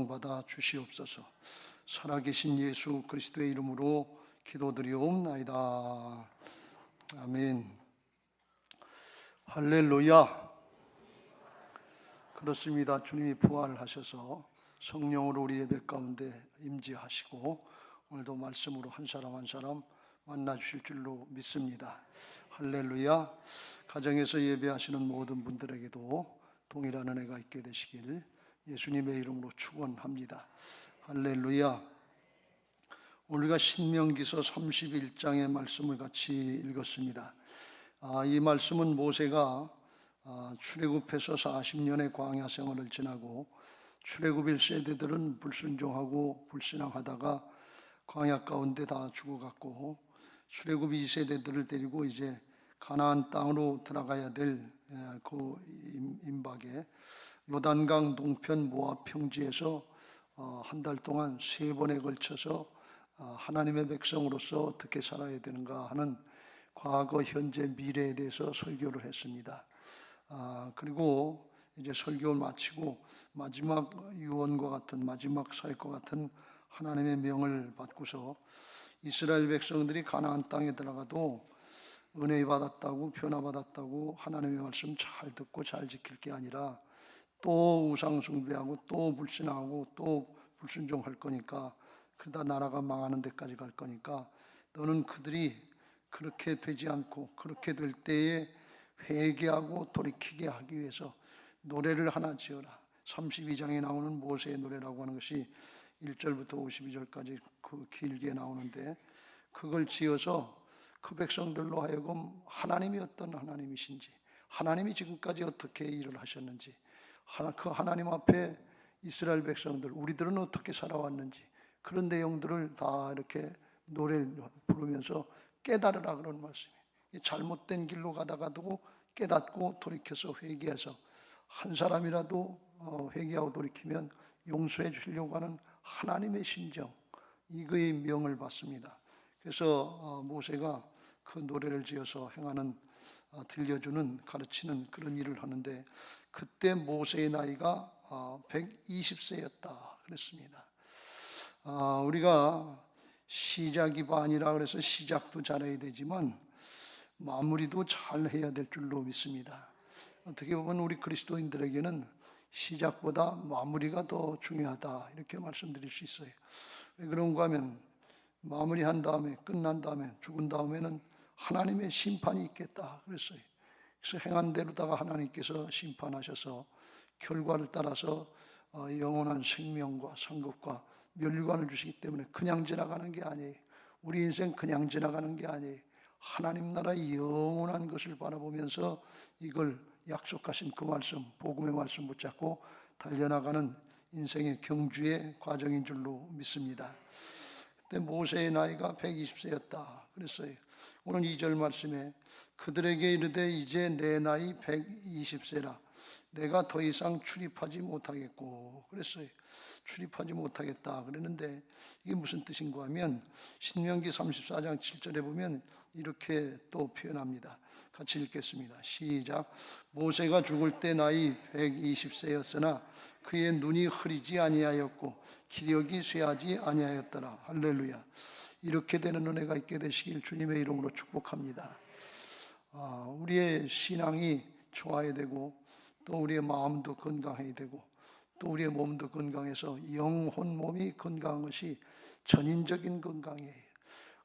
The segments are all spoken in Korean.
인정받아 주시옵소서. 살아계신 예수 그리스도의 이름으로 기도드리옵나이다. 아멘. 할렐루야. 그렇습니다. 주님이 부활하셔서 성령으로 우리 예배 가운데 임재하시고 오늘도 말씀으로 한 사람 한 사람 만나 주실 줄로 믿습니다. 할렐루야. 가정에서 예배하시는 모든 분들에게도 동일한 은혜가 있게 되시길 예수님의 이름으로 축원합니다. 할렐루야. 우리가 신명기서 31장의 말씀을 같이 읽었습니다. 이 말씀은 모세가 출애굽해서 40년의 광야 생활을 지나고 출애굽일 세대들은 불순종하고 불신앙하다가 광야 가운데 다 죽어갔고 출애굽 2세대들을 데리고 이제 가나안 땅으로 들어가야 될 그 임박에 요단강 동편 모압 평지에서 한 달 동안 3번에 걸쳐서 하나님의 백성으로서 어떻게 살아야 되는가 하는 과거, 현재, 미래에 대해서 설교를 했습니다. 그리고 이제 설교를 마치고 마지막 유언과 같은 마지막 사역과 같은 하나님의 명을 받고서 이스라엘 백성들이 가나안 땅에 들어가도 은혜 받았다고 변화받았다고 하나님의 말씀 잘 듣고 잘 지킬 게 아니라 또 우상 숭배하고 또 불신하고 또 불순종할 거니까 그러다 나라가 망하는 데까지 갈 거니까 너는 그들이 그렇게 되지 않고 그렇게 될 때에 회개하고 돌이키게 하기 위해서 노래를 하나 지어라. 32장에 나오는 모세의 노래라고 하는 것이 1절부터 52절까지 그 길게 나오는데 그걸 지어서 그 백성들로 하여금 하나님이 어떤 하나님이신지 하나님이 지금까지 어떻게 일을 하셨는지 그 하나님 앞에 이스라엘 백성들 우리들은 어떻게 살아왔는지 그런 내용들을 다 이렇게 노래를 부르면서 깨달으라 그런 말씀이에요. 잘못된 길로 가다가도 깨닫고 돌이켜서 회개해서 한 사람이라도 회개하고 돌이키면 용서해 주시려고 하는 하나님의 심정 이거의 명을 받습니다. 그래서 모세가 그 노래를 지어서 행하는 들려주는 가르치는 그런 일을 하는데 그때 모세의 나이가 120세였다 그랬습니다. 우리가 시작이 반이라 그래서 시작도 잘해야 되지만 마무리도 잘 해야 될 줄로 믿습니다. 어떻게 보면 우리 그리스도인들에게는 시작보다 마무리가 더 중요하다 이렇게 말씀드릴 수 있어요. 왜 그런가 하면 마무리한 다음에 끝난 다음에 죽은 다음에는 하나님의 심판이 있겠다 그랬어요. 그래서 행한 대로다가 하나님께서 심판하셔서 결과를 따라서 영원한 생명과 상급과 멸류관을 주시기 때문에 그냥 지나가는 게 아니에요. 우리 인생 그냥 지나가는 게 아니에요. 하나님 나라의 영원한 것을 바라보면서 이걸 약속하신 그 말씀, 복음의 말씀 붙잡고 달려나가는 인생의 경주의 과정인 줄로 믿습니다. 그때 모세의 나이가 120세였다 그랬어요. 오늘 2절 말씀에 그들에게 이르되 이제 내 나이 120세라 내가 더 이상 출입하지 못하겠고 그랬어요. 출입하지 못하겠다 그랬는데 이게 무슨 뜻인가 하면 신명기 34장 7절에 보면 이렇게 또 표현합니다. 같이 읽겠습니다. 시작. 모세가 죽을 때 나이 120세였으나 그의 눈이 흐리지 아니하였고 기력이 쇠하지 아니하였더라. 할렐루야. 이렇게 되는 은혜가 있게 되시길 주님의 이름으로 축복합니다. 우리의 신앙이 좋아야 되고 또 우리의 마음도 건강해야 되고 또 우리의 몸도 건강해서 영혼 몸이 건강한 것이 전인적인 건강이에요.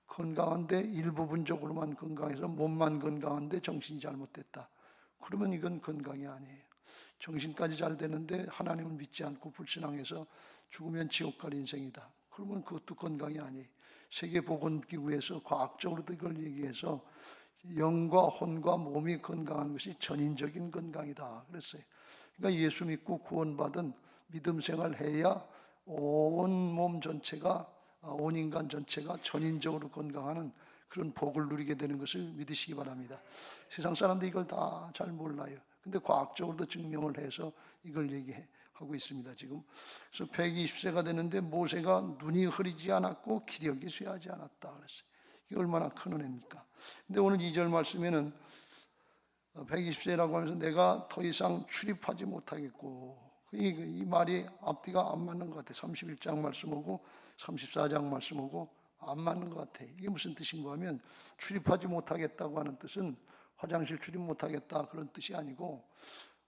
건강한데 일부분적으로만 건강해서 몸만 건강한데 정신이 잘못됐다. 그러면 이건 건강이 아니에요. 정신까지 잘 되는데 하나님을 믿지 않고 불신앙해서 죽으면 지옥 갈 인생이다. 그러면 그것도 건강이 아니에요. 세계보건기구에서 과학적으로도 이걸 얘기해서 영과 혼과 몸이 건강한 것이 전인적인 건강이다 그랬어요. 그러니까 예수 믿고 구원받은 믿음 생활해야 온 몸 전체가 온 인간 전체가 전인적으로 건강하는 그런 복을 누리게 되는 것을 믿으시기 바랍니다. 세상 사람들이 이걸 다 잘 몰라요. 근데 과학적으로도 증명을 해서 이걸 얘기하고 있습니다. 지금 그래서 120세가 되는데 모세가 눈이 흐리지 않았고 기력이 쇠하지 않았다 그랬어요. 이게 얼마나 큰 은혜입니까? 근데 오늘 2절 말씀에는 120세라고 하면서 내가 더 이상 출입하지 못하겠고 이 말이 앞뒤가 안 맞는 것 같아. 31장 말씀하고 34장 말씀하고 안 맞는 것 같아. 이게 무슨 뜻인가 하면 출입하지 못하겠다고 하는 뜻은 화장실 출입 못하겠다 그런 뜻이 아니고,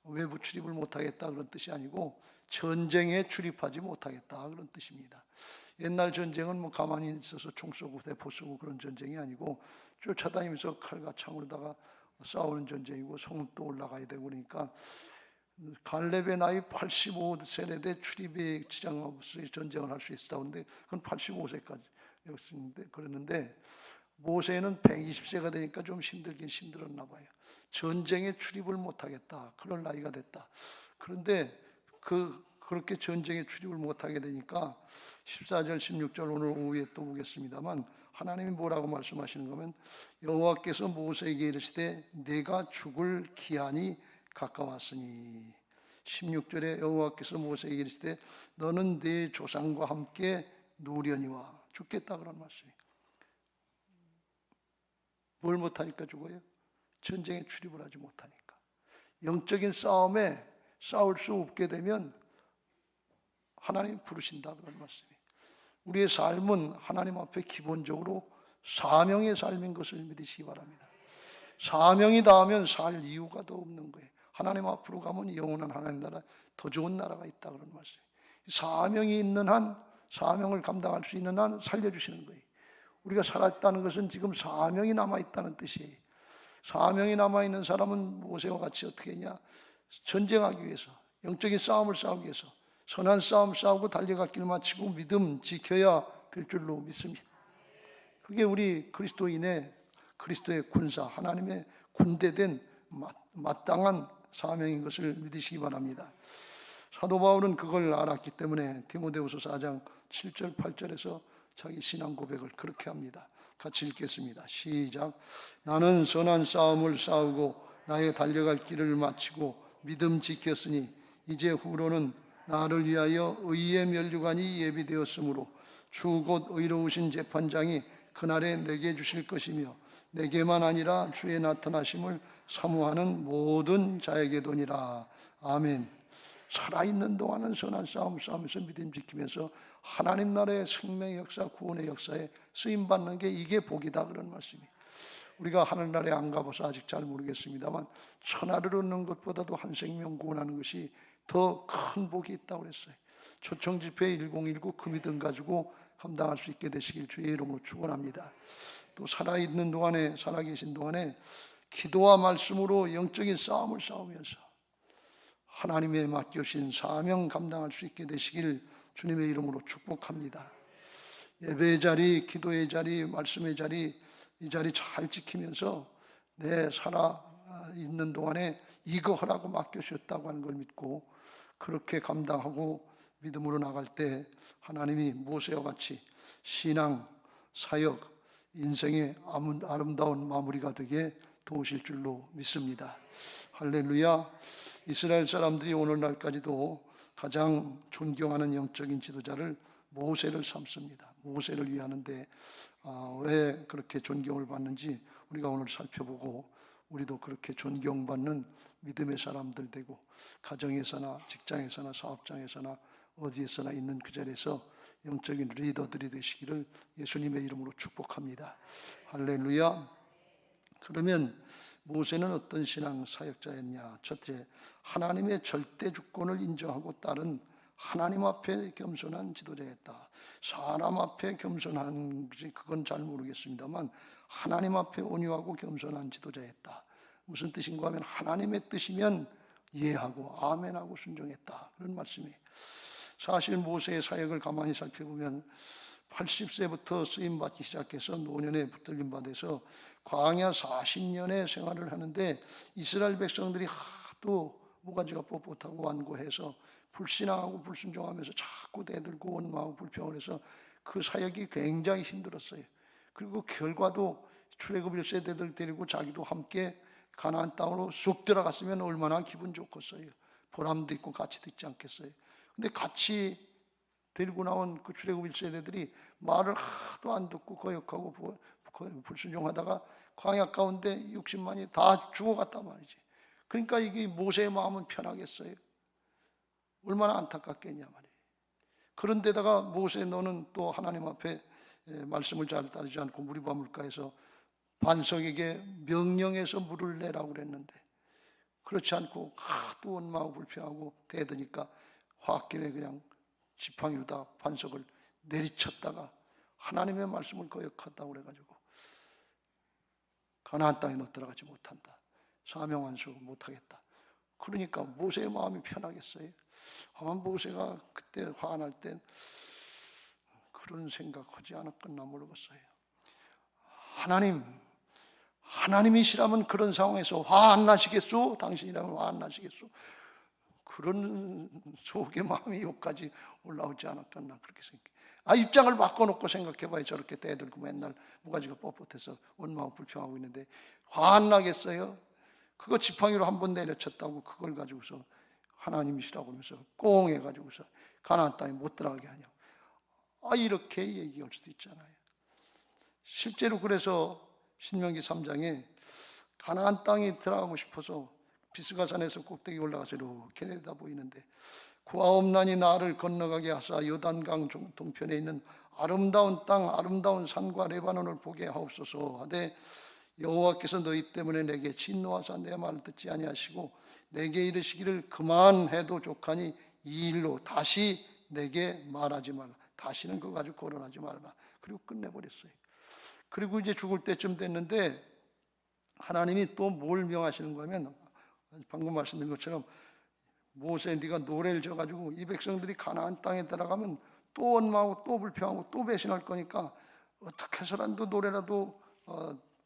외부 출입을 못하겠다 그런 뜻이 아니고, 전쟁에 출입하지 못하겠다 그런 뜻입니다. 옛날 전쟁은 뭐 가만히 있어서 총 쏘고 대포 쏘고 그런 전쟁이 아니고 쫓아다니면서 칼과 창으로다가 싸우는 전쟁이고, 성읍도 올라가야 되고, 그러니까 갈렙의 나이 85세대 출입에 지장없이 전쟁을 할 수 있었다고 하는데 그건 85세까지였는데, 그랬는데 모세는 120세가 되니까 좀 힘들긴 힘들었나 봐요. 전쟁에 출입을 못하겠다, 그런 나이가 됐다. 그런데 그렇게 전쟁에 출입을 못하게 되니까 14절 16절 오늘 오후에 또 보겠습니다만, 하나님이 뭐라고 말씀하시는 거면, 여호와께서 모세에게 이르시되 내가 죽을 기한이 가까웠으니, 16절에 여호와께서 모세에게 이르시되 너는 네 조상과 함께 누려니와, 죽겠다 그런 말씀이에요. 뭘 못하니까 죽어요? 전쟁에 출입을 하지 못하니까. 영적인 싸움에 싸울 수 없게 되면 하나님 부르신다 그런 말씀이에요. 우리의 삶은 하나님 앞에 기본적으로 사명의 삶인 것을 믿으시기 바랍니다. 사명이 닿으면 살 이유가 더 없는 거예요. 하나님 앞으로 가면 영원한 하나님 나라, 더 좋은 나라가 있다 그런 말씀이에요. 사명이 있는 한, 사명을 감당할 수 있는 한 살려주시는 거예요. 우리가 살았다는 것은 지금 사명이 남아있다는 뜻이에요. 사명이 남아있는 사람은 모세와 같이 어떻게 했냐? 전쟁하기 위해서, 영적인 싸움을 싸우기 위해서 선한 싸움 싸우고 달려갈 길 마치고 믿음 지켜야 될 줄로 믿습니다. 그게 우리 그리스도인의, 그리스도의 군사, 하나님의 군대된 마땅한 사명인 것을 믿으시기 바랍니다. 사도 바울은 그걸 알았기 때문에 디모데후서 4장 7절 8절에서 자기 신앙 고백을 그렇게 합니다. 같이 읽겠습니다. 시작. 나는 선한 싸움을 싸우고 나의 달려갈 길을 마치고 믿음 지켰으니 이제 후로는 나를 위하여 의의 면류관이 예비되었으므로 주 곧 의로우신 재판장이 그날에 내게 주실 것이며 내게만 아니라 주의 나타나심을 사모하는 모든 자에게도니라. 아멘. 살아있는 동안은 선한 싸움 싸우면서 믿음 지키면서 하나님 나라의 생명의 역사, 구원의 역사에 쓰임받는 게 이게 복이다 그런 말씀이에요. 우리가 하늘나라에 안 가봐서 아직 잘 모르겠습니다만 천하를 얻는 것보다도 한 생명 구원하는 것이 더 큰 복이 있다고 그랬어요. 초청집회 1019 그 믿음 가지고 감당할 수 있게 되시길 주의 이름으로 축원합니다. 또 살아있는 동안에, 살아계신 동안에 기도와 말씀으로 영적인 싸움을 싸우면서 하나님의 맡겨주신 사명 감당할 수 있게 되시길 주님의 이름으로 축복합니다. 예배의 자리, 기도의 자리, 말씀의 자리, 이 자리 잘 지키면서 내 살아있는 동안에 이거 하라고 맡겨주셨다고 하는 걸 믿고 그렇게 감당하고 믿음으로 나갈 때 하나님이 모세와 같이 신앙, 사역, 인생의 아름다운 마무리가 되게 도우실 줄로 믿습니다. 할렐루야. 이스라엘 사람들이 오늘날까지도 가장 존경하는 영적인 지도자를 모세를 삼습니다. 모세를 위하는데 왜 그렇게 존경을 받는지 우리가 오늘 살펴보고 우리도 그렇게 존경받는 믿음의 사람들 되고 가정에서나 직장에서나 사업장에서나 어디에서나 있는 그 자리에서 영적인 리더들이 되시기를 예수님의 이름으로 축복합니다. 할렐루야. 그러면 모세는 어떤 신앙 사역자였냐? 첫째, 하나님의 절대 주권을 인정하고 따른 하나님 앞에 겸손한 지도자였다. 사람 앞에 겸손한지 그건 잘 모르겠습니다만 하나님 앞에 온유하고 겸손한 지도자였다. 무슨 뜻인가 하면 하나님의 뜻이면 이해하고 아멘하고 순종했다. 그런 말씀이에요. 사실 모세의 사역을 가만히 살펴보면 80세부터 쓰임받기 시작해서 노년에 붙들림 받아서 광야 40년의 생활을 하는데 이스라엘 백성들이 하도 모가지가 뻣뻣하고 완고해서 불신앙하고 불순종하면서 자꾸 대들고 원망하고 불평을 해서 그 사역이 굉장히 힘들었어요. 그리고 결과도 출애굽 1세대들 데리고 자기도 함께 가나안 땅으로 쑥 들어갔으면 얼마나 기분 좋겠어요. 보람도 있고 가치도 있지 않겠어요. 근데 같이 데리고 나온 그 출애굽 1세대들이 말을 하도 안 듣고 거역하고 불순종하다가 광야 가운데 60만이 다 죽어갔단 말이지. 그러니까 이게 모세의 마음은 편하겠어요. 얼마나 안타깝겠냐 말이에요. 그런데다가 모세 너는 또 하나님 앞에 말씀을 잘 따르지 않고 무리바 물가에서 반석에게 명령해서 물을 내라고 그랬는데 그렇지 않고 하도 원망하고 불평하고 대드니까 홧김에 그냥 지팡이로 다 반석을 내리쳤다가 하나님의 말씀을 거역한다고 그래가지고 가나안 땅에 너 들어가지 못한다. 사명 안수 못하겠다. 그러니까 모세의 마음이 편하겠어요? 아마 모세가 그때 화날 땐 그런 생각하지 않았겠나 모르겠어요. 하나님이시라면 그런 상황에서 화 안 나시겠소? 당신이라면 화 안 나시겠소? 그런 속의 마음이 여기까지 올라오지 않았겠나 그렇게 생각해요. 입장을 바꿔놓고 생각해봐요. 저렇게 대들고 맨날 모가지가 뻣뻣해서 원망하고 불평하고 있는데 화 안 나겠어요? 그거 지팡이로 한번 내려쳤다고 그걸 가지고서 하나님이시라고 하면서 꽁 해가지고서 가나안 땅에 못 들어가게 하냐고. 이렇게 얘기할 수도 있잖아요. 실제로 그래서 신명기 3장에 가나안 땅에 들어가고 싶어서 비스가산에서 꼭대기 올라가서 이렇게 내다 보이는데 구하옵나니 나를 건너가게 하사 요단강 동편에 있는 아름다운 땅 아름다운 산과 레바논을 보게 하옵소서 하되 여호와께서 너희 때문에 내게 진노하사 내 말을 듣지 아니하시고 내게 이르시기를 그만해도 족하니 이 일로 다시 내게 말하지 말라. 다시는 그거 가지고 거론하지 말라. 그리고 끝내버렸어요. 그리고 이제 죽을 때쯤 됐는데 하나님이 또 뭘 명하시는 거면 방금 말씀드린 것처럼 모세 네가 노래를 져가지고 이 백성들이 가나안 땅에 들어가면 또 원망하고 또 불평하고 또 배신할 거니까 어떻게 해서라도 노래라도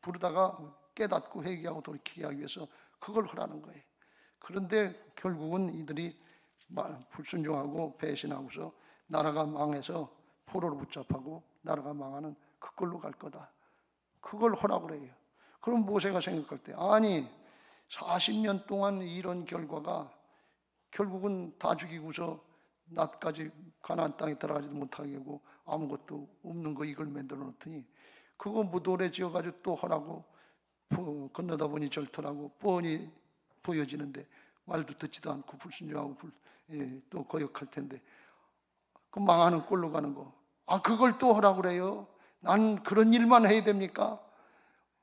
부르다가 깨닫고 회개하고 돌이키게 하기 위해서 그걸 하라는 거예요. 그런데 결국은 이들이 불순종하고 배신하고서 나라가 망해서 포로로 붙잡하고 나라가 망하는 그걸로 갈 거다. 그걸 하라고 그래요. 그럼 모세가 생각할 때 아니 40년 동안 이런 결과가 결국은 다 죽이고서 낮까지 가나안 땅에 들어가지도 못하게 하고 아무것도 없는 거 이걸 만들어 놓더니 그거 무도래 지어가지고 또 하라고 건너다 보니 절터라고 뻔히 보여지는데 말도 듣지도 않고 불순종하고 또 거역할 텐데 그 망하는 꼴로 가는 거 그걸 또 하라고 그래요. 난 그런 일만 해야 됩니까?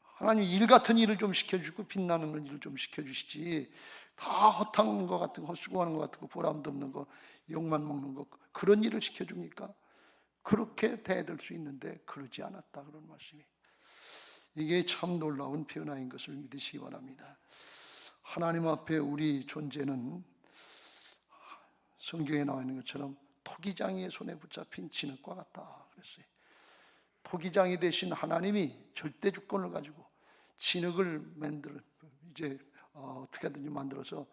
하나님 일 같은 일을 좀 시켜주고 빛나는 일을 좀 시켜주시지 다 허탕한 것 같은 거 헛수고하는 것 같은 거 보람도 없는 거 욕만 먹는 거 그런 일을 시켜줍니까? 그렇게 대들 수 있는데 그러지 않았다 그런 말씀이 이게 참 놀라운 변화인 것을 믿으시기 바랍니다. 하나님 앞에 우리 존재는 성경에 나와 있는 것처럼 토기장이의 손에 붙잡힌 진흙과 같다 그랬어요. 토기장이 되신 하나님이 절대 주권을 가지고 진흙을 만들어 이제 어떻게든지 만들어서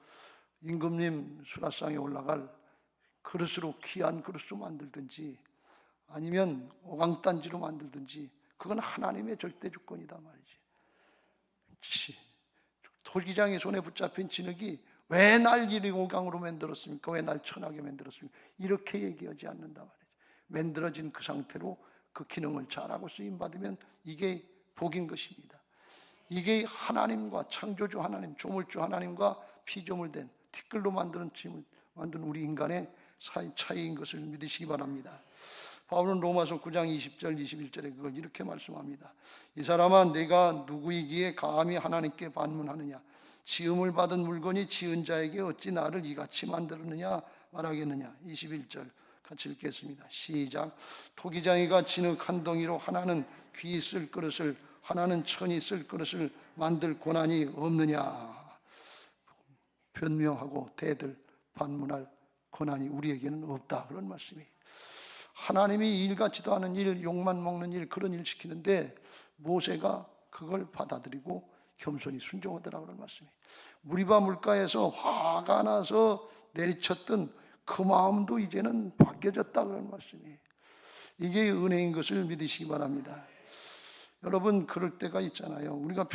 임금님 수라상에 올라갈 그릇으로 귀한 그릇으로 만들든지 아니면 오강단지로 만들든지 그건 하나님의 절대 주권이다 말이지. 토기장의 손에 붙잡힌 진흙이 왜 날 이리 오강으로 만들었습니까? 왜 날 천하게 만들었습니까? 이렇게 얘기하지 않는다 말이지. 만들어진 그 상태로 그 기능을 잘하고 쓰임받으면 이게 복인 것입니다. 이게 하나님과 창조주 하나님, 조물주 하나님과 피조물된 티끌로 만든 우리 인간의 차이인 것을 믿으시기 바랍니다. 바울은 로마서 9장 20절 21절에 그걸 이렇게 말씀합니다. 이 사람아 내가 누구이기에 감히 하나님께 반문하느냐 지음을 받은 물건이 지은 자에게 어찌 나를 이같이 만들었느냐 말하겠느냐. 21절 같이 읽겠습니다. 시작. 토기장이가 진흙 한 덩이로 하나는 귀 쓸 그릇을 하나는 천이 쓸 그릇을 만들 고난이 없느냐. 변명하고 대들 반문할 고난이 우리에게는 없다 그런 말씀이에요. 하나님이 일 같지도 않은 일, 욕만 먹는 일, 그런 일 시키는데 모세가 그걸 받아들이고 겸손히 순종하더라 그런 말씀이에요. 무리바 물가에서 화가 나서 내리쳤던 그 마음도 이제는 바뀌어졌다 그런 말씀이에요. 이게 은혜인 것을 믿으시기 바랍니다. 여러분 그럴 때가 있잖아요. 우리가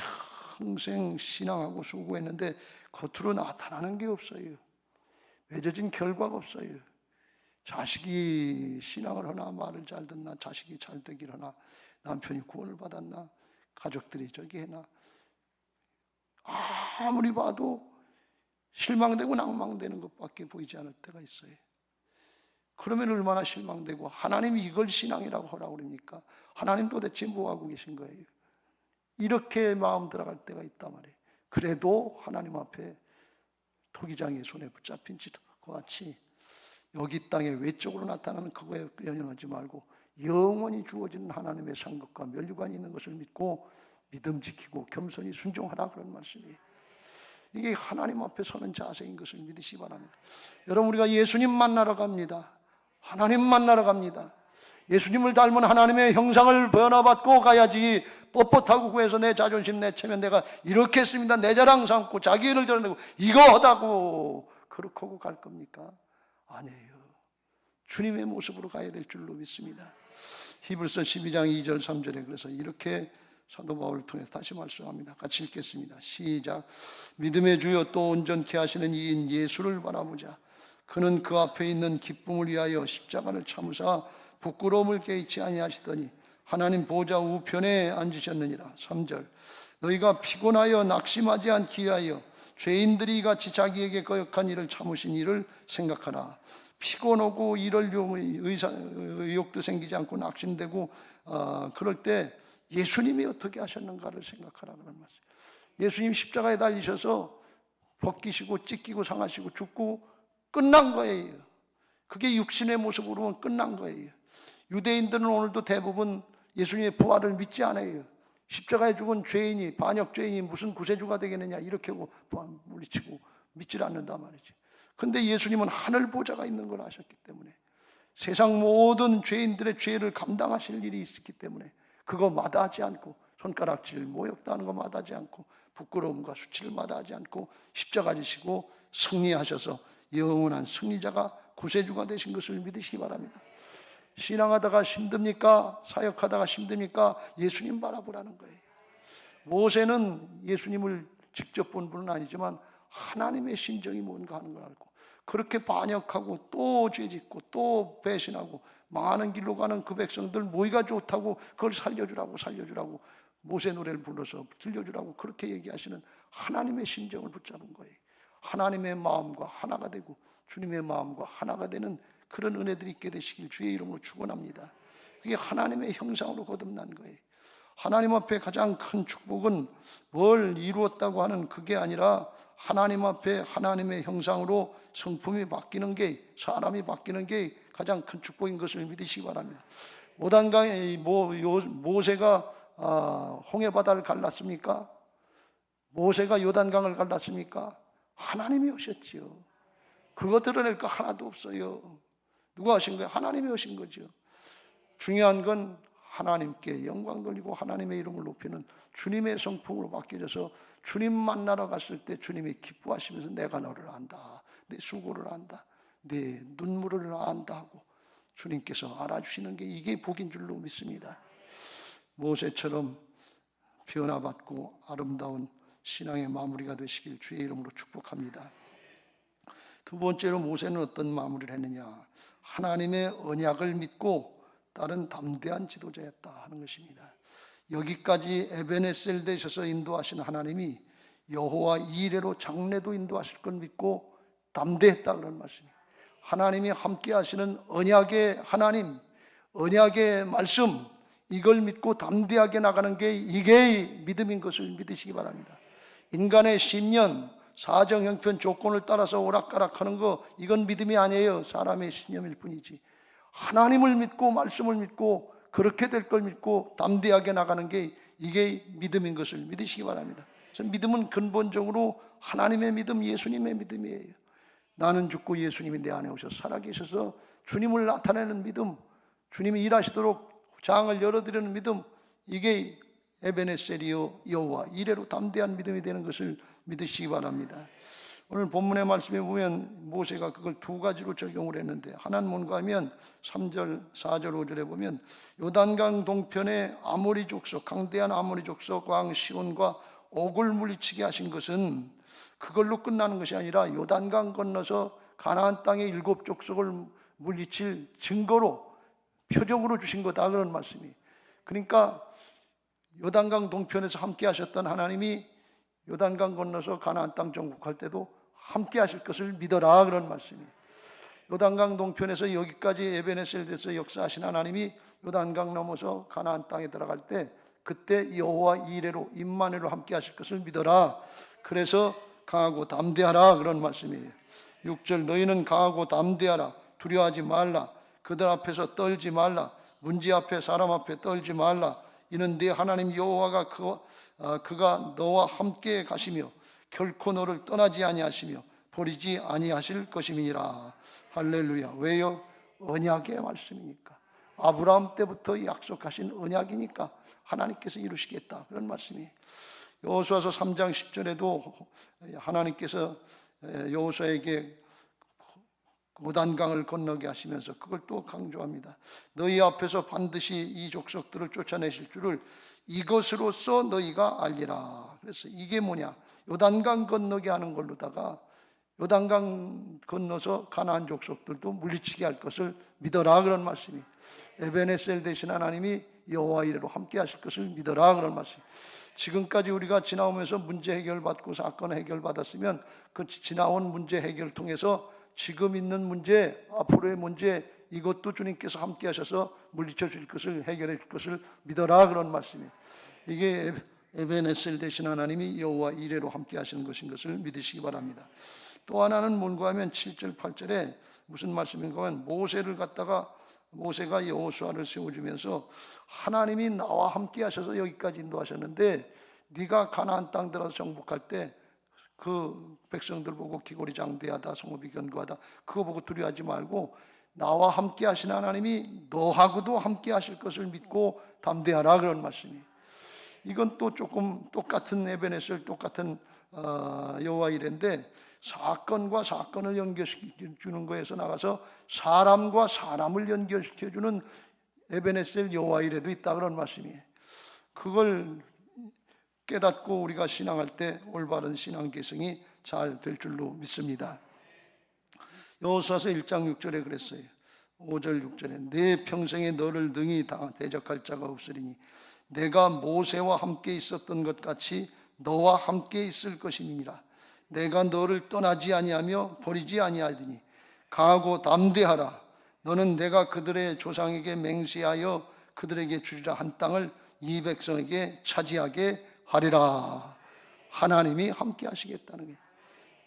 평생 신앙하고 수고했는데 겉으로 나타나는 게 없어요. 맺어진 결과가 없어요. 자식이 신앙을 하나 말을 잘 듣나 자식이 잘 되길 하나 남편이 구원을 받았나 가족들이 저기 해나 아무리 봐도 실망되고 낭망되는 것밖에 보이지 않을 때가 있어요. 그러면 얼마나 실망되고, 하나님이 이걸 신앙이라고 하라고 그럽니까? 하나님 도대체 뭐 하고 계신 거예요? 이렇게 마음 들어갈 때가 있단 말이에요. 그래도 하나님 앞에 토기장의 손에 붙잡힌 것과 같이 여기 땅에 외적으로 나타나는 그거에 연연하지 말고 영원히 주어지는 하나님의 상급과 면류관이 있는 것을 믿고 믿음 지키고 겸손히 순종하라, 그런 말씀이에요. 이게 하나님 앞에 서는 자세인 것을 믿으시기 바랍니다. 여러분, 우리가 예수님 만나러 갑니다. 하나님 만나러 갑니다. 예수님을 닮은 하나님의 형상을 변화받고 가야지 뻣뻣하고 구해서 내 자존심 내체면 내가 이렇게 했습니다, 내 자랑 삼고 자기 일을 드러내고 이거 하다고 그렇게 하고 갈 겁니까? 아니에요. 주님의 모습으로 가야 될 줄로 믿습니다. 히브리서 12장 2절 3절에 그래서 이렇게 사도 바울을 통해서 다시 말씀합니다. 같이 읽겠습니다. 시작. 믿음의 주여 또 온전케 하시는 이인 예수를 바라보자. 그는 그 앞에 있는 기쁨을 위하여 십자가를 참으사 부끄러움을 개의치 아니하시더니 하나님 보좌 우편에 앉으셨느니라. 3절. 너희가 피곤하여 낙심하지 않기 위하여 죄인들이 같이 자기에게 거역한 일을 참으신 일을 생각하라. 피곤하고 이럴 의욕도 생기지 않고 낙심되고 그럴 때 예수님이 어떻게 하셨는가를 생각하라, 그런 말씀. 예수님 십자가에 달리셔서 벗기시고 찢기고 상하시고 죽고 끝난 거예요. 그게 육신의 모습으로는 끝난 거예요. 유대인들은 오늘도 대부분 예수님의 부활을 믿지 않아요. 십자가에 죽은 죄인이, 반역 죄인이 무슨 구세주가 되겠느냐 이렇게 하고 물리치고 믿질 않는단 말이지. 근데 예수님은 하늘 보좌가 있는 걸 아셨기 때문에, 세상 모든 죄인들의 죄를 감당하실 일이 있었기 때문에 그거 마다하지 않고, 손가락질, 모욕당하는 거 마다하지 않고, 부끄러움과 수치를 마다하지 않고 십자가 지시고 승리하셔서 영원한 승리자가 구세주가 되신 것을 믿으시기 바랍니다. 신앙하다가 힘듭니까? 사역하다가 힘듭니까? 예수님 바라보라는 거예요. 모세는 예수님을 직접 본 분은 아니지만 하나님의 심정이 뭔가 하는 걸 알고, 그렇게 반역하고 또 죄짓고 또 배신하고 망하는 길로 가는 그 백성들 뭐가 좋다고 그걸 살려주라고 모세 노래를 불러서 들려주라고 그렇게 얘기하시는 하나님의 심정을 붙잡은 거예요. 하나님의 마음과 하나가 되고 주님의 마음과 하나가 되는 그런 은혜들이 있게 되시길 주의 이름으로 축원합니다. 그게 하나님의 형상으로 거듭난 거예요. 하나님 앞에 가장 큰 축복은 뭘 이루었다고 하는 그게 아니라 하나님 앞에 하나님의 형상으로 성품이 바뀌는 게, 사람이 바뀌는 게 가장 큰 축복인 것을 믿으시기 바랍니다. 요단강에 모세가 홍해바다를 갈랐습니까? 모세가 요단강을 갈랐습니까? 하나님이 오셨지요. 그거 드러낼 거 하나도 없어요. 누가 하신 거예요? 하나님이 오신 거죠. 중요한 건 하나님께 영광 돌리고 하나님의 이름을 높이는 주님의 성품으로 바뀌어져서 주님 만나러 갔을 때 주님이 기뻐하시면서 내가 너를 안다, 내 수고를 안다, 내 눈물을 안다 하고 주님께서 알아주시는 게 이게 복인 줄로 믿습니다. 모세처럼 변화받고 아름다운 신앙의 마무리가 되시길 주의 이름으로 축복합니다. 두 번째로 모세는 어떤 마무리를 했느냐? 하나님의 언약을 믿고 따른 담대한 지도자였다 하는 것입니다. 여기까지 에베네셀 되셔서 인도하신 하나님이 여호와 이레로 장래도 인도하실 걸 믿고 담대했다 그런 말씀이에요. 하나님이 함께 하시는 언약의 하나님, 언약의 말씀, 이걸 믿고 담대하게 나가는 게 이게 믿음인 것을 믿으시기 바랍니다. 인간의 신념, 사정, 형편, 조건을 따라서 오락가락하는 거, 이건 믿음이 아니에요. 사람의 신념일 뿐이지. 하나님을 믿고 말씀을 믿고 그렇게 될 걸 믿고 담대하게 나가는 게 이게 믿음인 것을 믿으시기 바랍니다. 그래서 믿음은 근본적으로 하나님의 믿음, 예수님의 믿음이에요. 나는 죽고 예수님이 내 안에 오셔서 살아계셔서 주님을 나타내는 믿음, 주님이 일하시도록 장을 열어드리는 믿음, 이게 에베네셀이요 여호와 이레로 담대한 믿음이 되는 것을 믿으시기 바랍니다. 오늘 본문의 말씀에 보면 모세가 그걸 두 가지로 적용을 했는데, 하나는 뭔가 하면 3절, 4절, 5절에 보면 요단강 동편의 아모리 족속, 강대한 아모리 족속 왕 시온과 옥을 물리치게 하신 것은 그걸로 끝나는 것이 아니라 요단강 건너서 가나안 땅의 7 족속을 물리칠 증거로, 표적으로 주신 거다 그런 말씀이. 그러니까 요단강 동편에서 함께 하셨던 하나님이 요단강 건너서 가나안 땅 정복할 때도 함께 하실 것을 믿어라 그런 말씀이에요. 요단강 동편에서 여기까지 에베네셀에서 역사하신 하나님이 요단강 넘어서 가나안 땅에 들어갈 때 그때 여호와 이레로 임마누엘로 함께 하실 것을 믿어라. 그래서 강하고 담대하라 그런 말씀이에요. 6절 너희는 강하고 담대하라. 두려워하지 말라. 그들 앞에서 떨지 말라. 문지 앞에 사람 앞에 떨지 말라. 이는 네 하나님 여호와가 그가 너와 함께 가시며 결코 너를 떠나지 아니하시며 버리지 아니하실 것임이니라. 할렐루야. 왜요? 언약의 말씀이니까. 아브라함 때부터 약속하신 언약이니까 하나님께서 이루시겠다 그런 말씀이에요. 여호수아서 3장 10절에도 하나님께서 여호수아에게 요단강을 건너게 하시면서 그걸 또 강조합니다. 너희 앞에서 반드시 이 족속들을 쫓아내실 줄을 이것으로써 너희가 알리라. 그래서 이게 뭐냐? 요단강 건너게 하는 걸로다가 요단강 건너서 가나안 족속들도 물리치게 할 것을 믿어라 그런 말씀이. 에베네셀 되신 하나님이 여호와 이레로 함께 하실 것을 믿어라 그런 말씀. 지금까지 우리가 지나오면서 문제 해결받고 사건 해결받았으면 그 지나온 문제 해결을 통해서 지금 있는 문제, 앞으로의 문제 이것도 주님께서 함께 하셔서 물리쳐 주실 것을 해결해 줄 것을 믿어라 그런 말씀이에요. 이게 에베네셀 되신 하나님이 여호와 이레로 함께 하시는 것인 것을 믿으시기 바랍니다. 또 하나는 뭔가 하면 7절 8절에 무슨 말씀인가 하면 모세가 여호수아를 세워주면서 하나님이 나와 함께 하셔서 여기까지 인도하셨는데 네가 가나안 땅 들어서 정복할 때 그 백성들 보고 기골이장대하다 성읍이 견고하다 그거 보고 두려워하지 말고 나와 함께 하신 하나님이 너하고도 함께 하실 것을 믿고 담대하라 그런 말씀이에요. 이건 또 조금 똑같은 에베네셀 똑같은 여호와 이레인데 사건과 사건을 연결시켜주는 거에서 나가서 사람과 사람을 연결시켜주는 에베네셀 여호와 이레도 있다 그런 말씀이에요. 그걸 깨닫고 우리가 신앙할 때 올바른 신앙 계승이 잘 될 줄로 믿습니다. 여호수아서 1장 6절에 그랬어요. 5절 6절에 내 평생에 너를 능히 대적할 자가 없으리니 내가 모세와 함께 있었던 것 같이 너와 함께 있을 것임이니라. 내가 너를 떠나지 아니하며 버리지 아니하리니 강하고 담대하라. 너는 내가 그들의 조상에게 맹세하여 그들에게 주리라 한 땅을 이 백성에게 차지하게 하리라. 하나님이 함께 하시겠다는 게.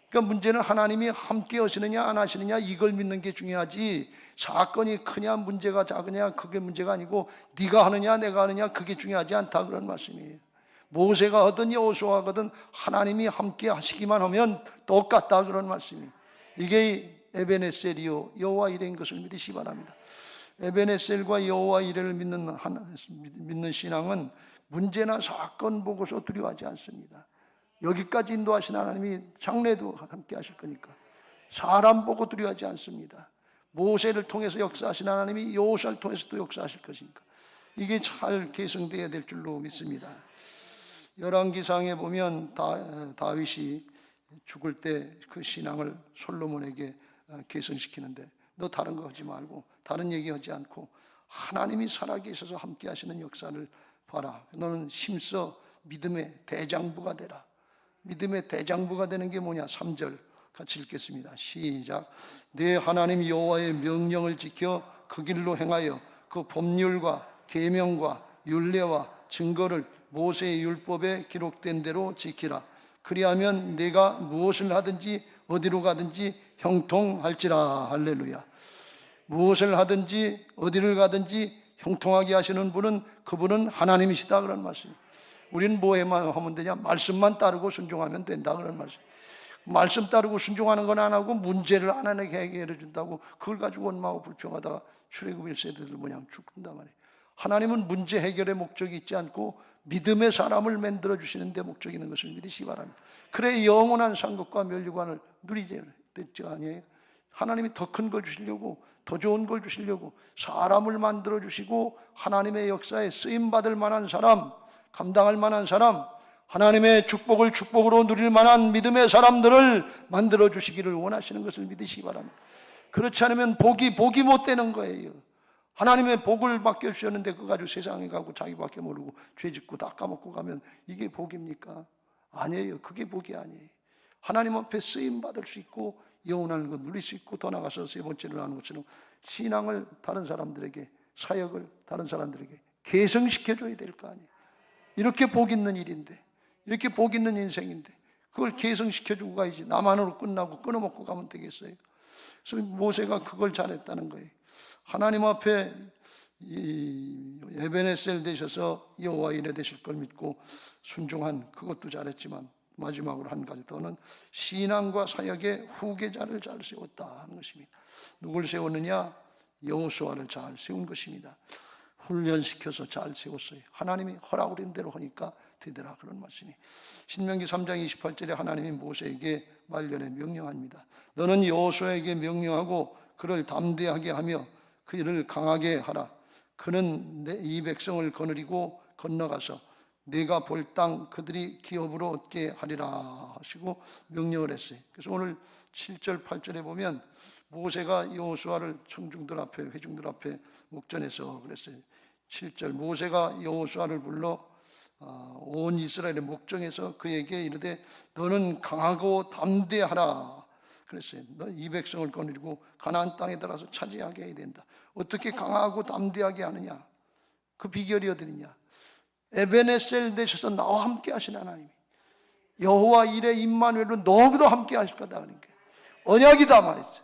그러니까 문제는 하나님이 함께 하시느냐 안 하시느냐 이걸 믿는 게 중요하지 사건이 크냐 문제가 작으냐 그게 문제가 아니고 네가 하느냐 내가 하느냐 그게 중요하지 않다 그런 말씀이에요. 모세가 하든 여호수아가 하든 하나님이 함께 하시기만 하면 똑같다 그런 말씀이에요. 이게 에베네셀이요 여호와 이레인 것을 믿으시기 바랍니다. 에베네셀과 여호와 이레를 믿는 신앙은 문제나 사건 보고서 두려워하지 않습니다. 여기까지 인도하신 하나님이 장래도 함께 하실 거니까 사람 보고 두려워하지 않습니다. 모세를 통해서 역사하신 하나님이 여호수아를 통해서도 역사하실 것이니까 이게 잘 계승되어야 될 줄로 믿습니다. 열왕기상에 보면 다윗이 죽을 때 그 신앙을 솔로몬에게 계승시키는데 너 다른 거 하지 말고 다른 얘기하지 않고 하나님이 살아계셔서 함께 하시는 역사를 봐라. 너는 힘써 믿음의 대장부가 되라. 믿음의 대장부가 되는 게 뭐냐? 3절 같이 읽겠습니다. 시작. 내 하나님 여호와의 명령을 지켜 그 길로 행하여 그 법률과 계명과 율례와 증거를 모세의 율법에 기록된 대로 지키라. 그리하면 내가 무엇을 하든지 어디로 가든지 형통할지라. 할렐루야. 무엇을 하든지 어디를 가든지 형통하게 하시는 분은 그분은 하나님이시다 그런 말씀. 우리는 뭐에만 하면 되냐? 말씀만 따르고 순종하면 된다 그런 말씀. 말씀 따르고 순종하는 건 안 하고 문제를 하나님께 해결해 준다고 그걸 가지고 원망하고 불평하다가 출애굽 1세대들 모양 죽는단 말이에요. 하나님은 문제 해결의 목적이 있지 않고 믿음의 사람을 만들어 주시는 데 목적이 있는 것을 믿으시기 바랍니다. 그래 영원한 상급과 면류관을 누리지 아니에요. 하나님이 더 큰 걸 주시려고 더 좋은 걸 주시려고 사람을 만들어 주시고 하나님의 역사에 쓰임 받을 만한 사람, 감당할 만한 사람, 하나님의 축복을 축복으로 누릴 만한 믿음의 사람들을 만들어 주시기를 원하시는 것을 믿으시기 바랍니다. 그렇지 않으면 복이 못 되는 거예요. 하나님의 복을 맡겨주셨는데 그거 가지고 세상에 가고 자기밖에 모르고 죄 짓고 다 까먹고 가면 이게 복입니까? 아니에요. 그게 복이 아니에요. 하나님 앞에 쓰임 받을 수 있고 영원한 것 누릴 수 있고 더 나아가서 세 번째로 하는 것처럼 신앙을 다른 사람들에게, 사역을 다른 사람들에게 개성시켜줘야 될 거 아니에요. 이렇게 복 있는 일인데, 이렇게 복 있는 인생인데 그걸 개성시켜주고 가야지. 나만으로 끝나고 끊어먹고 가면 되겠어요. 그래서 모세가 그걸 잘했다는 거예요. 하나님 앞에 에베네셀 되셔서 여호와 이레 되실 걸 믿고 순종한 그것도 잘했지만 마지막으로 한 가지 더는 신앙과 사역의 후계자를 잘 세웠다 하는 것입니다. 누굴 세웠느냐? 여호수아를 잘 세운 것입니다. 훈련시켜서 잘 세웠어요. 하나님이 허락을 한 대로 하니까 되더라, 그런 말씀이. 신명기 3장 28절에 하나님이 모세에게 말년에 명령합니다. 너는 여호수아에게 명령하고 그를 담대하게 하며 그를 강하게 하라. 그는 이 백성을 거느리고 건너가서 내가 볼 땅 그들이 기업으로 얻게 하리라 하시고 명령을 했어요. 그래서 오늘 7절 8절에 보면 모세가 여호수아를 청중들 앞에, 회중들 앞에 목전에서 그랬어요. 7절 모세가 여호수아를 불러 온 이스라엘의 목전에서 그에게 이르되 너는 강하고 담대하라 그랬어요. 너 이 백성을 거느리고 가나안 땅에 들어가서 차지하게 해야 된다. 어떻게 강하고 담대하게 하느냐? 그 비결이 어디냐? 에베네셀 되셔서 나와 함께 하신 하나님이 여호와 이레 임마누엘로 너희도 함께 하실 거다. 그러니까 언약이다 말이죠.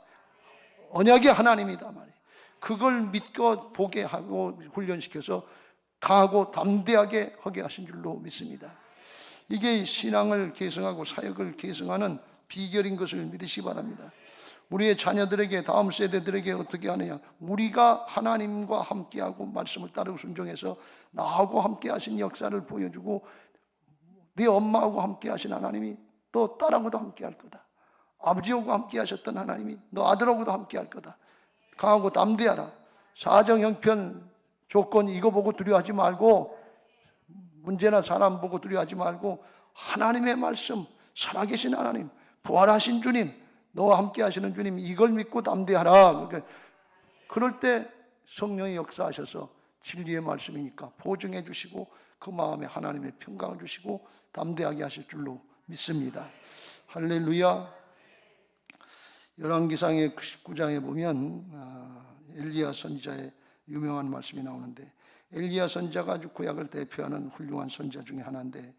언약의 하나님이다 말이에요. 그걸 믿고 보게 하고 훈련시켜서 강하고 담대하게 하게 하신 줄로 믿습니다. 이게 신앙을 계승하고 사역을 계승하는 비결인 것을 믿으시기 바랍니다. 우리의 자녀들에게, 다음 세대들에게 어떻게 하느냐? 우리가 하나님과 함께하고 말씀을 따르고 순종해서 나하고 함께 하신 역사를 보여주고 네 엄마하고 함께 하신 하나님이 또 딸하고도 함께 할 거다. 아버지하고 함께 하셨던 하나님이 너 아들하고도 함께 할 거다. 강하고 담대하라. 사정 형편 조건 이거 보고 두려워하지 말고, 문제나 사람 보고 두려워하지 말고 하나님의 말씀, 살아계신 하나님, 부활하신 주님, 너와 함께 하시는 주님, 이걸 믿고 담대하라. 그러니까 그럴 때 성령이 역사하셔서 진리의 말씀이니까 보증해 주시고 그 마음에 하나님의 평강을 주시고 담대하게 하실 줄로 믿습니다. 할렐루야. 열왕기상의 19장에 보면 엘리야 선지자의 유명한 말씀이 나오는데, 엘리야 선지자가 아주 구약을 대표하는 훌륭한 선지자 중에 하나인데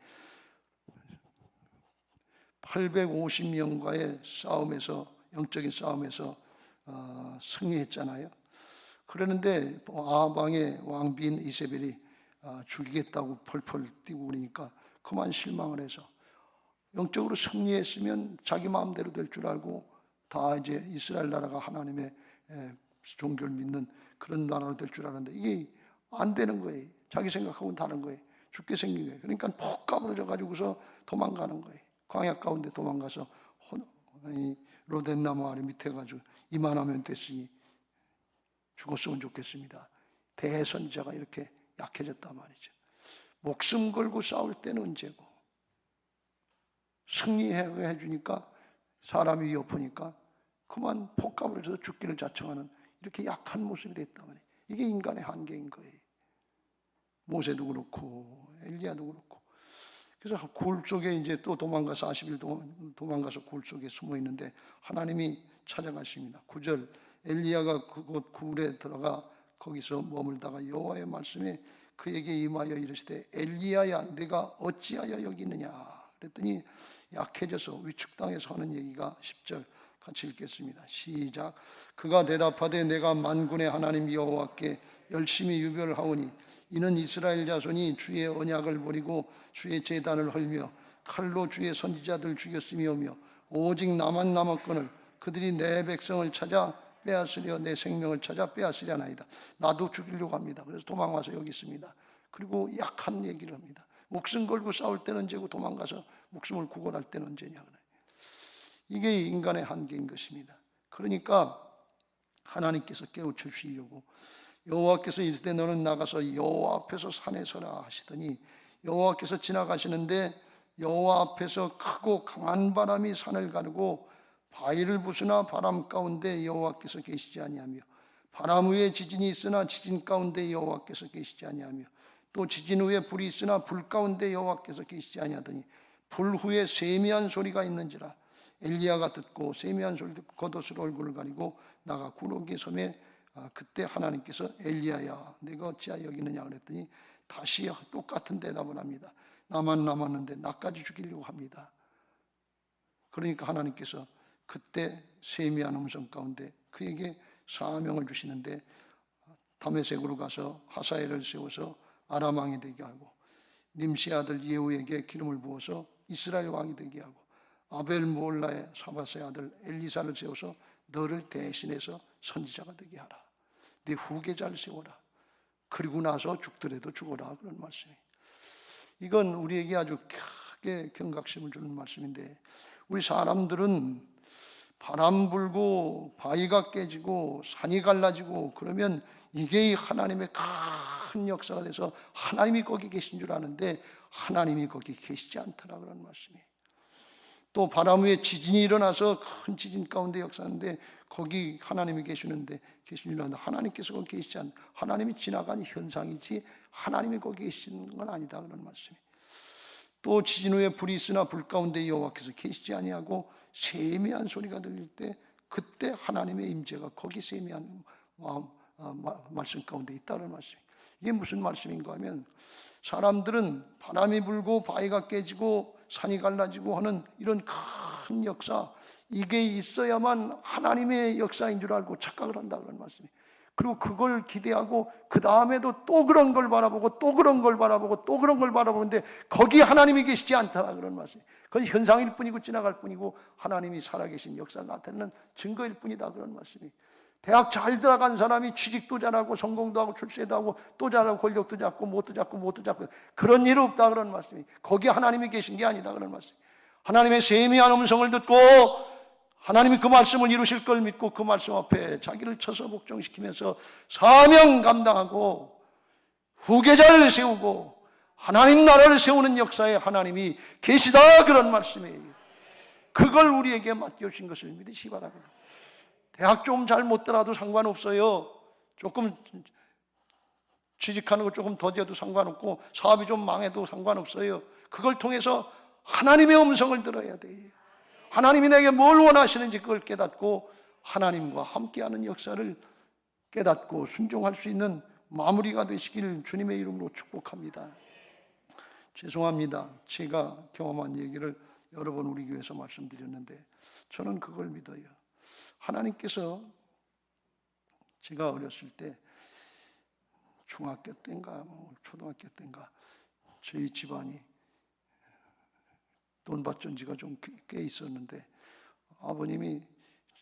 850명과의 싸움에서, 영적인 싸움에서 승리했잖아요. 그러는데 아방의 왕비인 이세벨이 죽이겠다고 펄펄 뛰고 그러니까 그만 실망을 해서, 영적으로 승리했으면 자기 마음대로 될 줄 알고 다 이제 이스라엘 나라가 하나님의 종교를 믿는 그런 나라로 될 줄 알았는데 이게 안 되는 거예요. 자기 생각하고는 다른 거예요. 죽게 생긴 거예요. 그러니까 폭 까부러져 가지고서 도망가는 거예요. 광야 가운데 도망가서 로덴나무 아래 밑에 가지고 이만하면 됐으니 죽었으면 좋겠습니다. 대선지자가 이렇게 약해졌단 말이죠. 목숨 걸고 싸울 때는 언제고 승리해 주니까 사람이 위협하니까 그만 폭 까부러져서 죽기를 자청하는 이렇게 약한 모습이 됐단 말이에요. 이게 인간의 한계인 거예요. 모세도 그렇고 엘리야도 그렇고. 그래서 굴 속에 이제 또 도망가서 40일 동안 도망가서 굴 속에 숨어 있는데 하나님이 찾아가십니다. 9절 엘리야가 그곳 굴에 들어가 거기서 머물다가 여호와의 말씀에 그에게 임하여 이르시되 엘리야야 내가 어찌하여 여기 있느냐 그랬더니 약해져서 위축당해서 하는 얘기가 10절 같이 읽겠습니다. 시작. 그가 대답하되 내가 만군의 하나님 여호와께 열심히 유별하오니 이는 이스라엘 자손이 주의 언약을 버리고 주의 제단을 헐며 칼로 주의 선지자들 죽였으며며 오직 나만 남았거늘 그들이 내 백성을 찾아 빼앗으려 내 생명을 찾아 빼앗으려나이다. 나도 죽이려고 합니다. 그래서 도망와서 여기 있습니다. 그리고 약한 얘기를 합니다. 목숨 걸고 싸울 때는 언제고 도망가서 목숨을 구걸할 때는 언제냐. 이게 인간의 한계인 것입니다. 그러니까 하나님께서 깨우쳐 주시려고 여호와께서 이르되 너는 나가서 여호와 앞에서 산에 서라 하시더니 여호와께서 지나가시는데 여호와 앞에서 크고 강한 바람이 산을 가르고 바위를 부수나 바람 가운데 여호와께서 계시지 아니하며 바람 위에 지진이 있으나 지진 가운데 여호와께서 계시지 아니하며 또 지진 후에 불이 있으나 불 가운데 여호와께서 계시지 아니하더니 불 후에 세미한 소리가 있는지라 엘리야가 듣고 세미한 소리를 듣고 겉옷으로 얼굴을 가리고 나가 구르기 섬에 그때 하나님께서 엘리야야 내가 어찌하여 여기느냐 그랬더니 다시 똑같은 대답을 합니다. 나만 남았는데 나까지 죽이려고 합니다. 그러니까 하나님께서 그때 세미한 음성 가운데 그에게 사명을 주시는데 다메섹으로 가서 하사엘을 세워서 아람 왕이 되게 하고 님시 아들 예후에게 기름을 부어서 이스라엘 왕이 되게 하고 아벨 모올라의 사바스의 아들 엘리사를 세워서 너를 대신해서 선지자가 되게 하라. 네 후계자를 세워라. 그리고 나서 죽더라도 죽어라. 그런 말씀이에요. 이건 우리에게 아주 크게 경각심을 주는 말씀인데 우리 사람들은 바람 불고 바위가 깨지고 산이 갈라지고 그러면 이게 하나님의 큰 역사가 돼서 하나님이 거기 계신 줄 아는데 하나님이 거기 계시지 않더라 그런 말씀이에요. 또 바람 위에 지진이 일어나서 큰 지진 가운데 역사하는데 거기 하나님이 계시는데 계신 줄 아는데 하나님께서 거기 계시지 않 하나님이 지나간 현상이지 하나님이 거기 계시는 건 아니다 그런 말씀이에요. 또 지진 후에 불이 있으나 불 가운데 여호와께서 계시지 아니하고 세미한 소리가 들릴 때 그때 하나님의 임재가 거기 세미한 말씀 가운데 있다는 말씀이에요. 이게 무슨 말씀인가 하면 사람들은 바람이 불고 바위가 깨지고 산이 갈라지고 하는 이런 큰 역사 이게 있어야만 하나님의 역사인 줄 알고 착각을 한다 그런 말씀이에요. 그리고 그걸 기대하고 그 다음에도 또 그런 걸 바라보고 또 그런 걸 바라보고 또 그런 걸 바라보는데 거기 하나님이 계시지 않다 그런 말씀이에요. 그건 현상일 뿐이고 지나갈 뿐이고 하나님이 살아계신 역사 나타내는 증거일 뿐이다 그런 말씀이에요. 대학 잘 들어간 사람이 취직도 잘하고 성공도 하고 출세도 하고 또 잘하고 권력도 잡고 못도 잡고 그런 일 없다 그런 말씀이에요. 거기 하나님이 계신 게 아니다 그런 말씀이에요. 하나님의 세미한 음성을 듣고 하나님이 그 말씀을 이루실 걸 믿고 그 말씀 앞에 자기를 쳐서 복종시키면서 사명 감당하고 후계자를 세우고 하나님 나라를 세우는 역사에 하나님이 계시다 그런 말씀이에요. 그걸 우리에게 맡겨주신 것을 믿으시기 바랍니다. 대학 좀 잘 못 들어도 상관없어요. 조금 취직하는 거 조금 더뎌도 상관없고 사업이 좀 망해도 상관없어요. 그걸 통해서 하나님의 음성을 들어야 돼요. 하나님이 내게 뭘 원하시는지 그걸 깨닫고 하나님과 함께하는 역사를 깨닫고 순종할 수 있는 마무리가 되시길 주님의 이름으로 축복합니다. 죄송합니다. 제가 경험한 얘기를 여러 번 우리 교회에서 말씀드렸는데 저는 그걸 믿어요. 하나님께서 제가 어렸을 때 중학교 때인가 초등학교 때인가 저희 집안이 돈 받던 지가 좀 꽤 있었는데 아버님이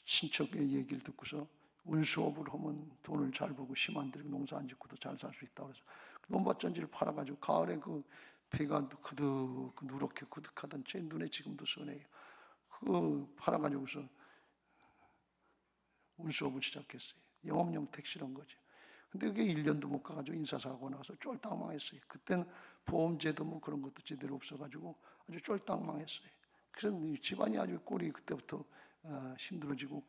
친척의 얘기를 듣고서 운수업을 하면 돈을 잘 벌고 심 안 들이고 농사 안 짓고도 잘 살 수 있다고 해서 돈 받전지를 팔아가지고 가을에 그 배가 누렇게 그득하던 제 눈에 지금도 선해요. 그거 팔아가지고서 운수업을 시작했어요. 영업용 택시란 거죠. 근데 그게 1년도 못 가가지고 인사사고 나서 쫄딱 망했어요. 그때는 보험제도 뭐 그런 것도 제대로 없어가지고 아주 쫄딱 망했어요. 그래서 집안이 아주 꼴이 그때부터 힘들어지고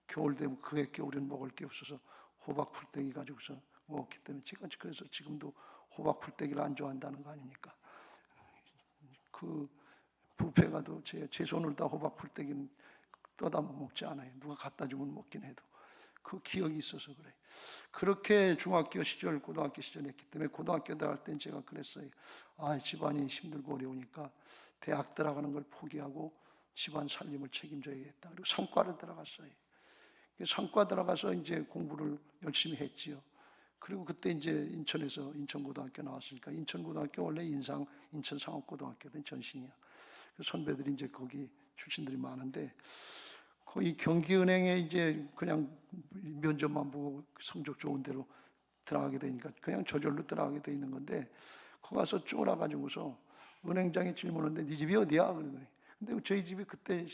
겨울 되면 그게 겨울에는 먹을 게 없어서 호박 풀떼기 가지고서 먹었기 때문에 제가 그래서 지금도 호박 풀떼기를 안 좋아한다는 거 아닙니까? 그 뷔페 가도 제 손으로 다 호박 풀떼기는 떠다 먹지 않아요. 누가 갖다 주면 먹긴 해도. 그 기억이 있어서 그래. 그렇게 중학교 시절, 고등학교 시절 했기 때문에 고등학교 들어갈 땐 제가 그랬어요. 집안이 힘들고 어려우니까 대학 들어가는 걸 포기하고 집안 살림을 책임져야겠다. 그리고 상과를 들어갔어요. 상과 들어가서 이제 공부를 열심히 했지요. 그리고 그때 이제 인천에서 인천고등학교 나왔으니까 인천고등학교 원래 인천상업고등학교든 전신이야. 선배들이 이제 거기 출신들이 많은데 거의 경기은행에 이제 그냥 면접만 보고 성적 좋은 대로 들어가게 되니까 그냥 저절로 들어가게 돼 있는 건데 거기 가서 쫄아가지고서 은행장에 질문하는데 네 집이 어디야? 그러더니 근데 저희 집이 그때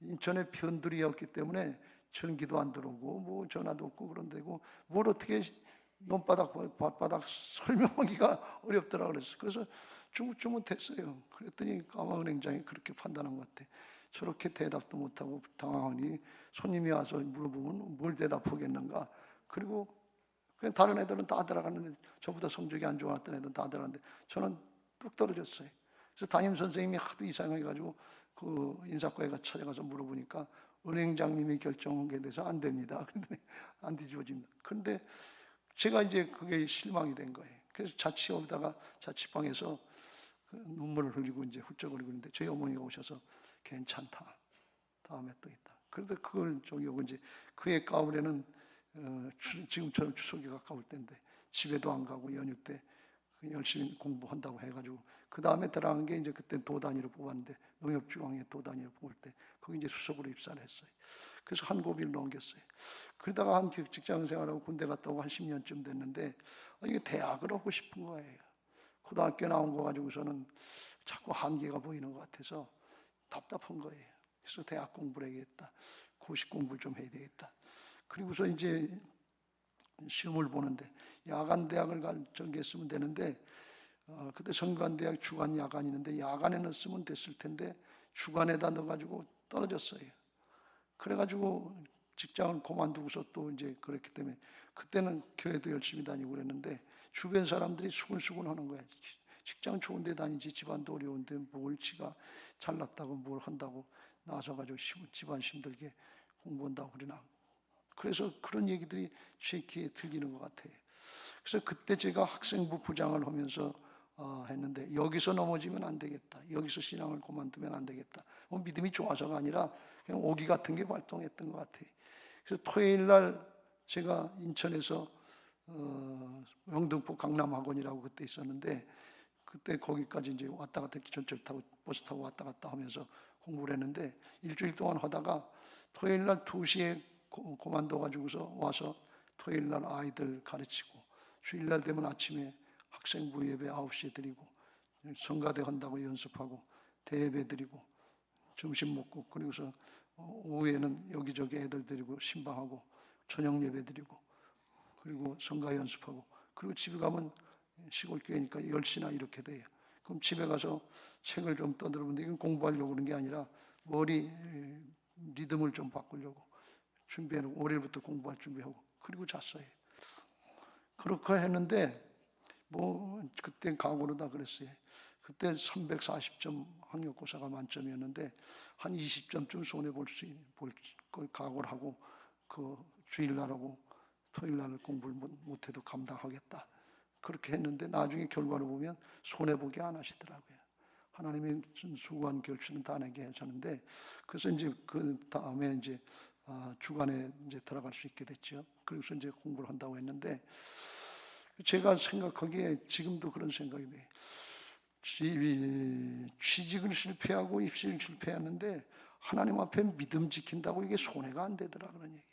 인천의 편두리였기 때문에 전기도 안 들어오고 뭐 전화도 없고 그런 데고 뭘 어떻게 논바닥 밭바닥 설명하기가 어렵더라 그랬어요. 그래서 주뭇주뭇했어요. 그랬더니 아마 은행장이 그렇게 판단한 것 같아. 저렇게 대답도 못하고 당황하니 손님이 와서 물어보면 뭘 대답하겠는가. 그리고 그냥 다른 애들은 다 들어갔는데 저보다 성적이 안 좋았던 애들은 다 들어갔는데 저는 뚝 떨어졌어요. 그래서 담임선생님이 하도 이상해가지고 그 인사과에가 찾아가서 물어보니까 은행장님이 결정한 게 돼서 안 됩니다. 그런데 안 뒤집어집니다. 그런데 제가 이제 그게 실망이 된 거예요. 그래서 자취하다가 자취방에서 그 눈물을 흘리고 이제 훌쩍거리고 있는데 저희 어머니가 오셔서 괜찮다. 다음에 또 있다. 그래도 그걸 저기 오고 이제 그의 가을에는 지금처럼 추석이 가까울 때인데 집에도 안 가고 연휴 때 열심히 공부한다고 해가지고 그 다음에 들어간 게 이제 그때 도단위로 뽑았는데 농협중앙회 도단위로 뽑을 때 거기 이제 수석으로 입사를 했어요. 그래서 한 고비를 넘겼어요. 그러다가 한 직장 생활하고 군대 갔다 오고 한 10년쯤 됐는데 이게 대학을 하고 싶은 거예요. 고등학교 나온 거 가지고서는 자꾸 한계가 보이는 것 같아서 답답한 거예요. 그래서 대학 공부를 해야겠다. 고시 공부를 좀 해야 되겠다. 그리고서 이제 시험을 보는데 야간 대학을 전개했으면 되는데 그때 성관대학 주간 야간이 있는데 야간에 넣었으면 됐을 텐데 주간에다 넣어가지고 떨어졌어요. 그래가지고 직장을 그만두고서 또 이제 그랬기 때문에 그때는 교회도 열심히 다니고 그랬는데 주변 사람들이 수근수근 하는 거야. 직장 좋은 데 다니지 집안도 어려운데 뭘 지가 잘났다고 뭘 한다고 나서가지고 집안 힘들게 공부한다고 그러나. 그래서 그런 얘기들이 제 귀에 들리는 것 같아요. 그래서 그때 제가 학생부 부장을 하면서 했는데 여기서 넘어지면 안 되겠다. 여기서 신앙을 그만두면 안 되겠다. 믿음이 좋아서가 아니라 그냥 오기 같은 게 발동했던 것 같아요. 그래서 토요일 날 제가 인천에서 영등포 강남학원이라고 그때 있었는데 그때 거기까지 이제 왔다 갔다 기차철 타고 버스 타고 왔다 갔다 하면서 공부를 했는데 일주일 동안 하다가 토요일 날 2시에 그만둬가지고서 와서 토요일 날 아이들 가르치고 주일날 되면 아침에 학생부 예배 9시에 드리고 성가대 한다고 연습하고 대예배 드리고 점심 먹고 그리고서 오후에는 여기저기 애들 데리고 신방하고 저녁 예배 드리고 그리고 성가 연습하고 그리고 집에 가면 시골 교회니까 10시나 이렇게 돼요. 그럼 집에 가서 책을 좀 떠들어보는데 이건 공부하려고 그런 게 아니라 머리 리듬을 좀 바꾸려고 준비해놓고 월요일부터 공부할 준비하고 그리고 잤어요. 그렇게 했는데 뭐 그때 각오로 다 그랬어요. 그때 340점 학력고사가 만점이었는데 한 20점쯤 손해볼 걸 각오를 하고 그 주일날하고 토요일날 공부를 못해도 감당하겠다. 그렇게 했는데 나중에 결과를 보면 손해보게 안 하시더라고요. 하나님의 수고한 결실은 다 내게 하셨는데 그래서 이제 그 다음에 이제 주간에 이제 들어갈 수 있게 됐죠. 그래서 이제 공부를 한다고 했는데 제가 생각하기에 지금도 그런 생각이 돼요. 취직을 실패하고 입시를 실패하는데 하나님 앞에 믿음 지킨다고 이게 손해가 안 되더라 그런 얘기.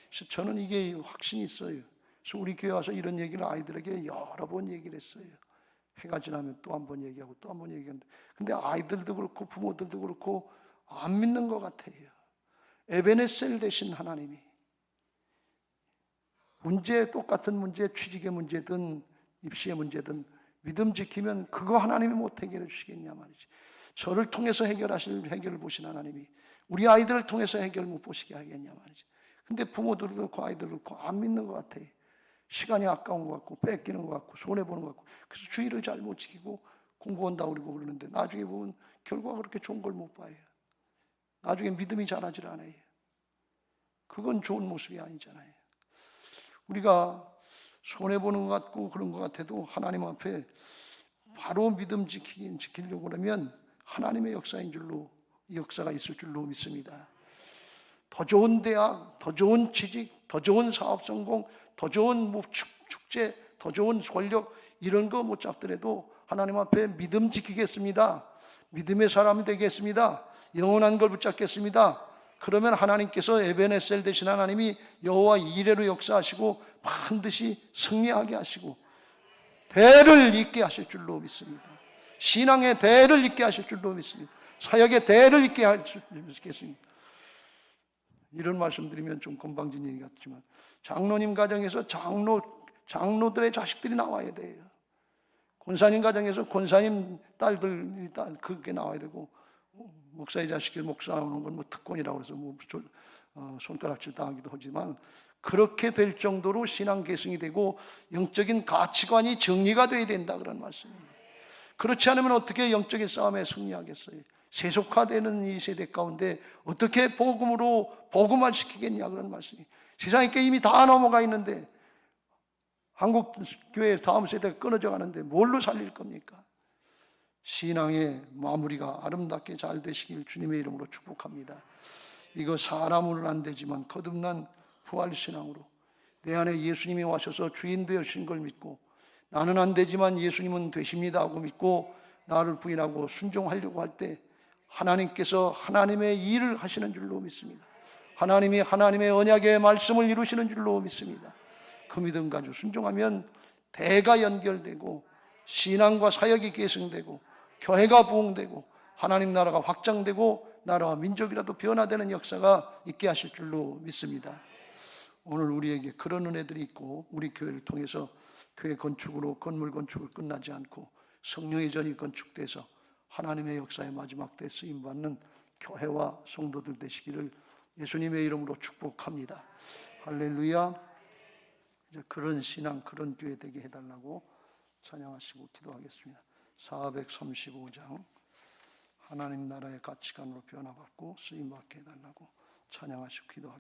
그래서 저는 이게 확신이 있어요. 그래서 우리 교회 와서 이런 얘기를 아이들에게 여러 번 얘기를 했어요. 해가 지나면 또 한 번 얘기하고 또 한 번 얘기하는데 근데 아이들도 그렇고 부모들도 그렇고 안 믿는 것 같아요. 에베네셀 되신 하나님이 문제 똑같은 문제 취직의 문제든 입시의 문제든 믿음 지키면 그거 하나님이 못 해결해 주시겠냐 말이지. 저를 통해서 해결하실 해결을 보신 하나님이 우리 아이들을 통해서 해결 못 보시게 하겠냐 말이지. 근데 부모들도 그렇고 아이들도 그렇고 안 믿는 것 같아요. 시간이 아까운 것 같고 뺏기는 것 같고 손해보는 것 같고 그래서 주의를 잘 못 지키고 공부한다고 그러고 그러는데 나중에 보면 결과가 그렇게 좋은 걸 못 봐요. 나중에 믿음이 자라질 않아요. 그건 좋은 모습이 아니잖아요. 우리가 손해보는 것 같고 그런 것 같아도 하나님 앞에 바로 믿음 지키려고 그러면 하나님의 역사인 줄로 역사가 있을 줄로 믿습니다. 더 좋은 대학, 더 좋은 취직, 더 좋은 사업 성공, 더 좋은 축제, 더 좋은 권력 이런 거 못 잡더라도 하나님 앞에 믿음 지키겠습니다. 믿음의 사람이 되겠습니다. 영원한 걸 붙잡겠습니다. 그러면 하나님께서 에베네셀 되신 하나님이 여호와 이레로 역사하시고 반드시 승리하게 하시고 대를 잇게 하실 줄로 믿습니다. 신앙의 대를 잇게 하실 줄로 믿습니다. 사역의 대를 잇게 하실 줄로 믿겠습니다. 이런 말씀드리면 좀 건방진 얘기 같지만 장로님 가정에서 장로들의 자식들이 나와야 돼요. 권사님 가정에서 권사님 딸들 그게 나와야 되고 목사의 자식이 목사하는 건 뭐 특권이라고 해서 뭐 손가락질 당하기도 하지만 그렇게 될 정도로 신앙 계승이 되고 영적인 가치관이 정리가 돼야 된다 그런 말씀이에요. 그렇지 않으면 어떻게 영적인 싸움에 승리하겠어요? 세속화되는 이 세대 가운데 어떻게 복음으로 복음화시키겠냐 그런 말씀이. 세상에 게 이미 다 넘어가 있는데 한국 교회 다음 세대가 끊어져 가는데 뭘로 살릴 겁니까? 신앙의 마무리가 아름답게 잘 되시길 주님의 이름으로 축복합니다. 이거 사람으로는 안 되지만 거듭난 부활신앙으로 내 안에 예수님이 와셔서 주인 되신 걸 믿고 나는 안 되지만 예수님은 되십니다 하고 믿고 나를 부인하고 순종하려고 할 때 하나님께서 하나님의 일을 하시는 줄로 믿습니다. 하나님이 하나님의 언약의 말씀을 이루시는 줄로 믿습니다. 그 믿음 가지고 순종하면 대가 연결되고 신앙과 사역이 계승되고 교회가 부흥되고 하나님 나라가 확장되고 나라와 민족이라도 변화되는 역사가 있게 하실 줄로 믿습니다. 오늘 우리에게 그런 은혜들이 있고 우리 교회를 통해서 교회 건축으로 건물 건축을 끝나지 않고 성령의 전이 건축돼서 하나님의 역사의 마지막 때 쓰임받는 교회와 성도들 되시기를 예수님의 이름으로 축복합니다. 할렐루야. 이제 그런 신앙 그런 교회 되게 해달라고 찬양하시고 기도하겠습니다. 435장 하나님 나라의 가치관으로 변화받고 쓰임받게 해달라고 찬양하시고 기도하겠습니다.